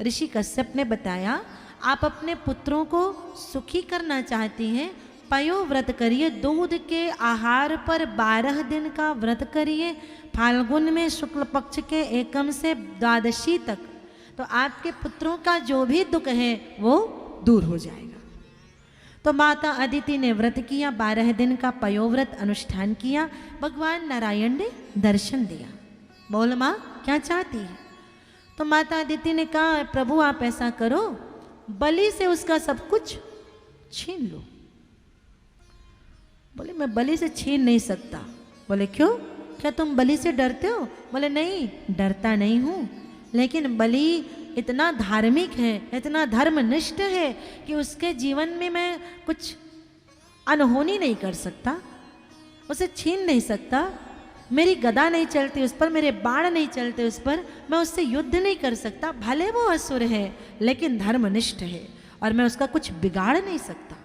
ऋषि कश्यप ने बताया, आप अपने पुत्रों को सुखी करना चाहती हैं, पयो व्रत करिए, दूध के आहार पर 12 दिन का व्रत करिए, फाल्गुन में शुक्ल पक्ष के एकम से द्वादशी तक, तो आपके पुत्रों का जो भी दुख है वो दूर हो जाएगा। तो माता अदिति ने व्रत किया, 12 दिन का पयोव्रत अनुष्ठान किया। भगवान नारायण ने दर्शन दिया। बोल माँ क्या चाहती है? तो माता अदिति ने कहा, प्रभु आप ऐसा करो, बलि से उसका सब कुछ छीन लो। बोले मैं बलि से छीन नहीं सकता। बोले क्यों? क्या तुम बलि से डरते हो? बोले नहीं, डरता नहीं हूँ, लेकिन बलि इतना धार्मिक है, इतना धर्मनिष्ठ है कि उसके जीवन में मैं कुछ अनहोनी नहीं कर सकता, उसे छीन नहीं सकता। मेरी गदा नहीं चलती उस पर, मेरे बाण नहीं चलते उस पर, मैं उससे युद्ध नहीं कर सकता। भले वो असुर है लेकिन धर्मनिष्ठ है और मैं उसका कुछ बिगाड़ नहीं सकता।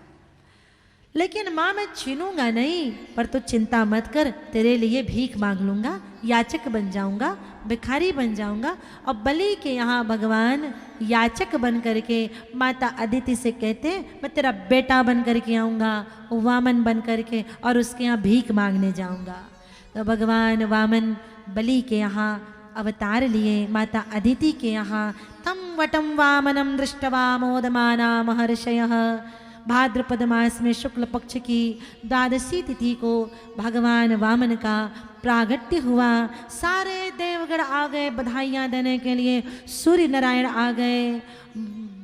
लेकिन माँ मैं छीनूंगा नहीं, पर तू चिंता मत कर, तेरे लिए भीख मांग लूंगा, याचक बन जाऊंगा, भिखारी बन जाऊंगा। और बलि के यहाँ भगवान याचक बन करके माता अदिति से कहते, मैं तेरा बेटा बन करके आऊँगा, वामन बन करके, और उसके यहाँ भीख मांगने जाऊँगा। तो भगवान वामन बलि के यहाँ अवतार लिए, माता अदिति के यहाँ। तम वटम वामनम दृष्टवा मोदमाना महर्षयः। भाद्रपद मास में शुक्ल पक्ष की द्वादशी तिथि को भगवान वामन का प्रागट्य हुआ। सारे देवगण आ गए बधाइयाँ देने के लिए, सूर्य नारायण आ गए,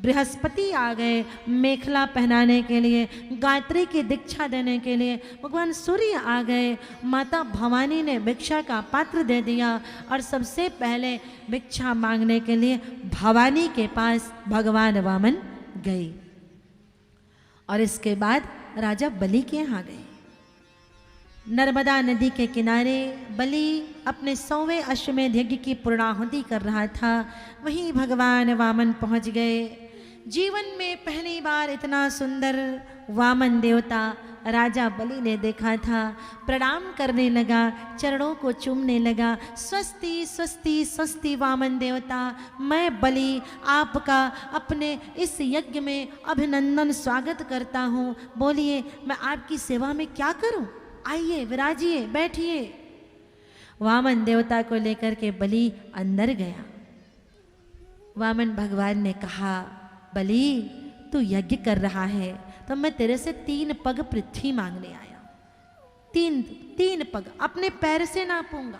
बृहस्पति आ गए मेखला पहनाने के लिए, गायत्री की दीक्षा देने के लिए भगवान सूर्य आ गए। माता भवानी ने भिक्षा का पात्र दे दिया और सबसे पहले भिक्षा मांगने के लिए भवानी के पास भगवान वामन गए। और इसके बाद राजा बलि के यहाँ गए। नर्मदा नदी के किनारे बलि अपने 100वें अश्वमेध यज्ञ की पूर्णाहुति कर रहा था, वहीं भगवान वामन पहुंच गए। जीवन में पहली बार इतना सुंदर वामन देवता राजा बलि ने देखा था। प्रणाम करने लगा, चरणों को चूमने लगा। स्वस्ति स्वस्ति स्वस्ति वामन देवता, मैं बलि आपका अपने इस यज्ञ में अभिनंदन स्वागत करता हूँ। बोलिए मैं आपकी सेवा में क्या करूँ? आइए विराजिए, बैठिए। वामन देवता को लेकर के बलि अंदर गया। वामन भगवान ने कहा, बलि तू यज्ञ कर रहा है तो मैं तेरे से 3 पग पृथ्वी मांगने आया। 3 पग अपने पैर से नापूंगा।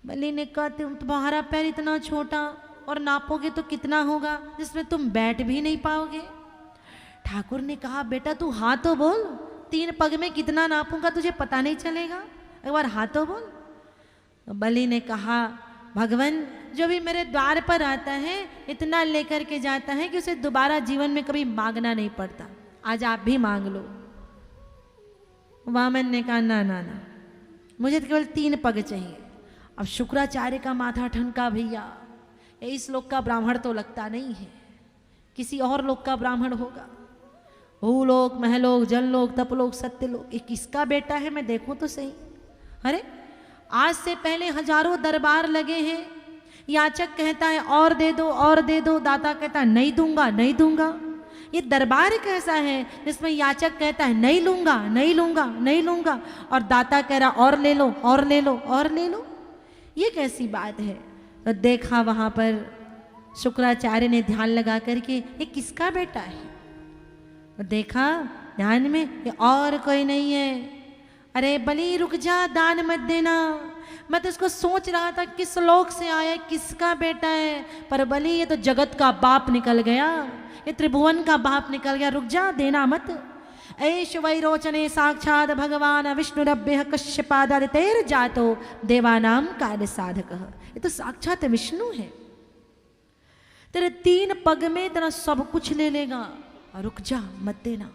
बलि ने कहा, तुम्हारा पैर इतना छोटा और नापोगे तो कितना होगा जिसमें तुम बैठ भी नहीं पाओगे। ठाकुर ने कहा, बेटा तू हाँ तो बोल, 3 पग में कितना नापूंगा तुझे पता नहीं चलेगा, एक बार हाँ तो बोल। तो बलि ने कहा, भगवान जो भी मेरे द्वार पर आता है इतना लेकर के जाता है कि उसे दोबारा जीवन में कभी मांगना नहीं पड़ता, आज आप भी मांग लो। वामन ने कहा, ना ना ना, मुझे तो केवल 3 पग चाहिए। अब शुक्राचार्य का माथा ठनका, भैया इस लोक का ब्राह्मण तो लगता नहीं है, किसी और लोक का ब्राह्मण होगा। भूलोक, महलोक, जनलोक, तपलोक, सत्यलोक, ये किसका बेटा है मैं देखूं तो सही। अरे आज से पहले हजारों दरबार लगे हैं, याचक कहता है और दे दो और दे दो, दाता कहता है नहीं दूंगा नहीं दूंगा। ये दरबार कैसा है जिसमें याचक कहता है नहीं लूंगा नहीं लूंगा नहीं लूंगा, और दाता कह रहा और ले लो और ले लो और ले लो, ये कैसी बात है। तो देखा वहां पर शुक्राचार्य ने ध्यान लगा करके, ये किसका बेटा है। तो देखा ध्यान में, ये और कोई नहीं है। अरे बलि रुक जा, दान मत देना। मैं तो इसको सोच रहा था किस लोक से आया, किसका बेटा है, पर बलि ये तो जगत का बाप निकल गया, ये त्रिभुवन का बाप निकल गया, रुक जा, देना मत। ऐश वैरोचने साक्षात भगवान विष्णुरभ्य कश्यपादितेर जातो देवानाम कार्य साधक। ये तो साक्षात विष्णु है, तेरे 3 पग में तेरा सब कुछ ले लेगा, रुक जा मत देना।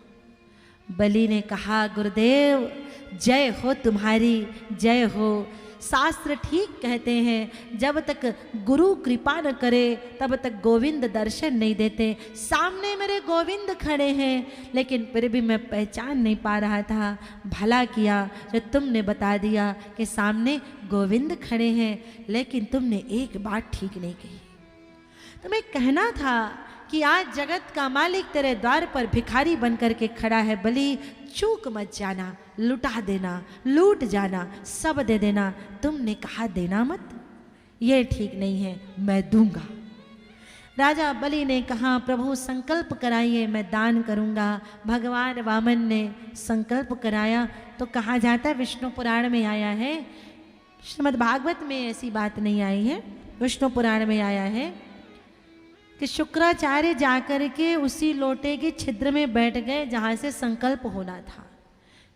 बलि ने कहा, गुरुदेव जय हो तुम्हारी, जय हो। शास्त्र ठीक कहते हैं, जब तक गुरु कृपा न करे तब तक गोविंद दर्शन नहीं देते। सामने मेरे गोविंद खड़े हैं लेकिन फिर भी मैं पहचान नहीं पा रहा था। भला किया जो तुमने बता दिया कि सामने गोविंद खड़े हैं, लेकिन तुमने एक बात ठीक नहीं कही। तो तुम्हें कहना था कि आज जगत का मालिक तेरे द्वार पर भिखारी बन करके खड़ा है, बलि चूक मत जाना, लुटा देना, लूट जाना, सब दे देना। तुमने कहा देना मत, ये ठीक नहीं है, मैं दूंगा। राजा बलि ने कहा प्रभु संकल्प कराइए, मैं दान करूंगा। भगवान वामन ने संकल्प कराया तो कहा जाता है, विष्णु पुराण में आया है, श्रीमद् भागवत में ऐसी बात नहीं आई है, विष्णु पुराण में आया है कि शुक्राचार्य जाकर के उसी लोटे के छिद्र में बैठ गए जहाँ से संकल्प होना था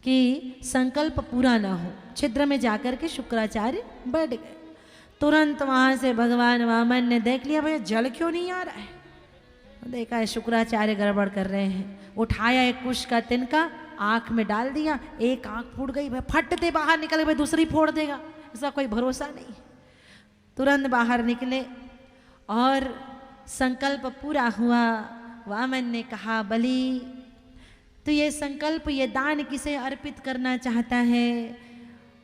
कि संकल्प पूरा ना हो। छिद्र में जाकर के शुक्राचार्य बैठ गए। तुरंत वहाँ से भगवान वामन ने देख लिया, भैया जल क्यों नहीं आ रहा है। देखा है शुक्राचार्य गड़बड़ कर रहे हैं। उठाया एक कुश का तिनका, आँख में डाल दिया, एक आँख फूट गई, भाई फटते बाहर निकल गए, दूसरी फोड़ देगा, इसका कोई भरोसा नहीं। तुरंत बाहर निकले और संकल्प पूरा हुआ। वामन ने कहा बलि तो ये संकल्प, ये दान किसे अर्पित करना चाहता है।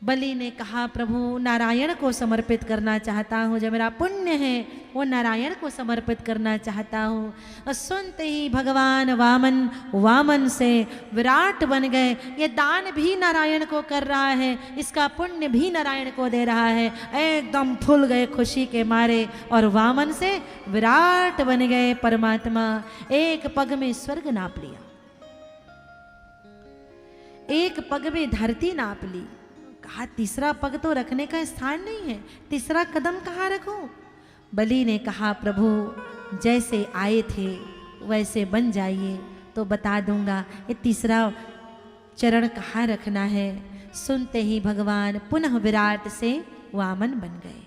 बलि ने कहा प्रभु नारायण को समर्पित करना चाहता हूँ, जो मेरा पुण्य है वो नारायण को समर्पित करना चाहता हूँ। और सुनते ही भगवान वामन से विराट बन गए। ये दान भी नारायण को कर रहा है, इसका पुण्य भी नारायण को दे रहा है। एकदम फूल गए खुशी के मारे और वामन से विराट बन गए परमात्मा। एक पग में स्वर्ग नाप लिया, एक पग में धरती नाप ली। कहा तीसरा पग तो रखने का स्थान नहीं है, तीसरा कदम कहाँ रखूं। बलि ने कहा प्रभु जैसे आए थे वैसे बन जाइए तो बता दूंगा, ये तीसरा चरण कहाँ रखना है। सुनते ही भगवान पुनः विराट से वामन बन गए।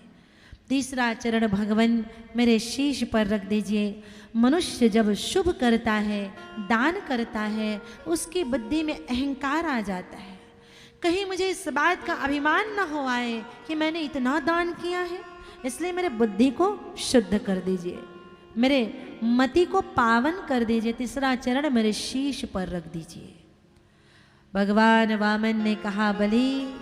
तीसरा चरण भगवान मेरे शीश पर रख दीजिए। मनुष्य जब शुभ करता है, दान करता है, उसकी बुद्धि में अहंकार आ जाता है। कहीं मुझे इस बात का अभिमान न हो आए कि मैंने इतना दान किया है, इसलिए मेरे बुद्धि को शुद्ध कर दीजिए, मेरे मति को पावन कर दीजिए। तीसरा चरण मेरे शीश पर रख दीजिए। भगवान वामन ने कहा बलि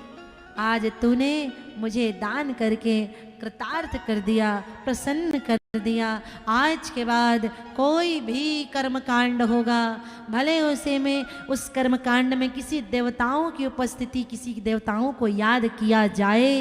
आज तूने मुझे दान करके कृतार्थ कर दिया, प्रसन्न कर दिया। आज के बाद कोई भी कर्मकांड होगा, भले उसे में उस कर्मकांड में किसी देवताओं की उपस्थिति, किसी देवताओं को याद किया जाए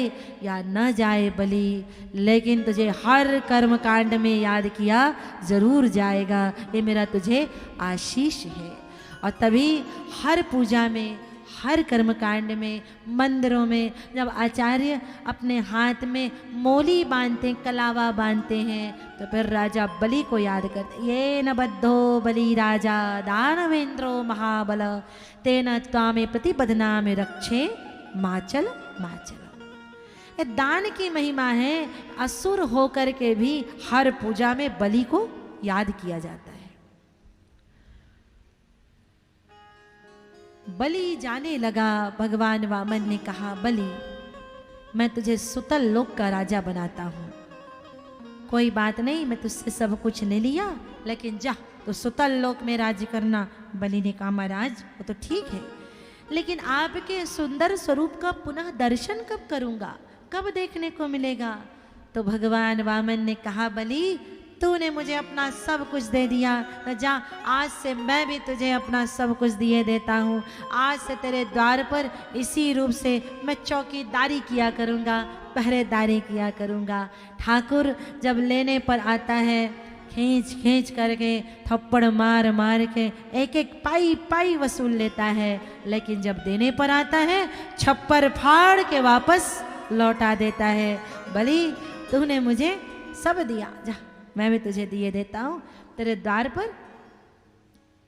या न जाए बलि, लेकिन तुझे हर कर्मकांड में याद किया जरूर जाएगा। ये मेरा तुझे आशीष है। और तभी हर पूजा में, हर कर्मकांड में, मंदिरों में जब आचार्य अपने हाथ में मोली बांधते, कलावा बांधते हैं, तो फिर राजा बलि को याद करते। ये न बद्धो बलि राजा दानवेंद्रो महाबल तेन त्वामे प्रतिबद्धना में रक्षे माचल माचल। ये दान की महिमा है। असुर होकर के भी हर पूजा में बलि को याद किया जाता है। बलि जाने लगा। भगवान वामन ने कहा बलि मैं तुझे सुतल लोक का राजा बनाता हूँ। कोई बात नहीं, मैं तुझसे सब कुछ ले लिया, लेकिन जा तो सुतल लोक में राज्य करना। बलि ने कहा महाराज वो तो ठीक है, लेकिन आपके सुंदर स्वरूप का पुनः दर्शन कब करूँगा, कब देखने को मिलेगा। तो भगवान वामन ने कहा बलि तूने मुझे अपना सब कुछ दे दिया, तो जा आज से मैं भी तुझे अपना सब कुछ दिए देता हूँ। आज से तेरे द्वार पर इसी रूप से मैं चौकीदारी किया करूँगा, पहरेदारी किया करूँगा। ठाकुर जब लेने पर आता है, खींच खींच करके, थप्पड़ मार मार के एक एक पाई पाई वसूल लेता है, लेकिन जब देने पर आता है छप्पर फाड़ के वापस लौटा देता है। बलि तूने मुझे सब दिया, जा मैं भी तुझे दिए देता हूँ, तेरे द्वार पर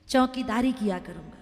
चौकीदारी किया करूँगा।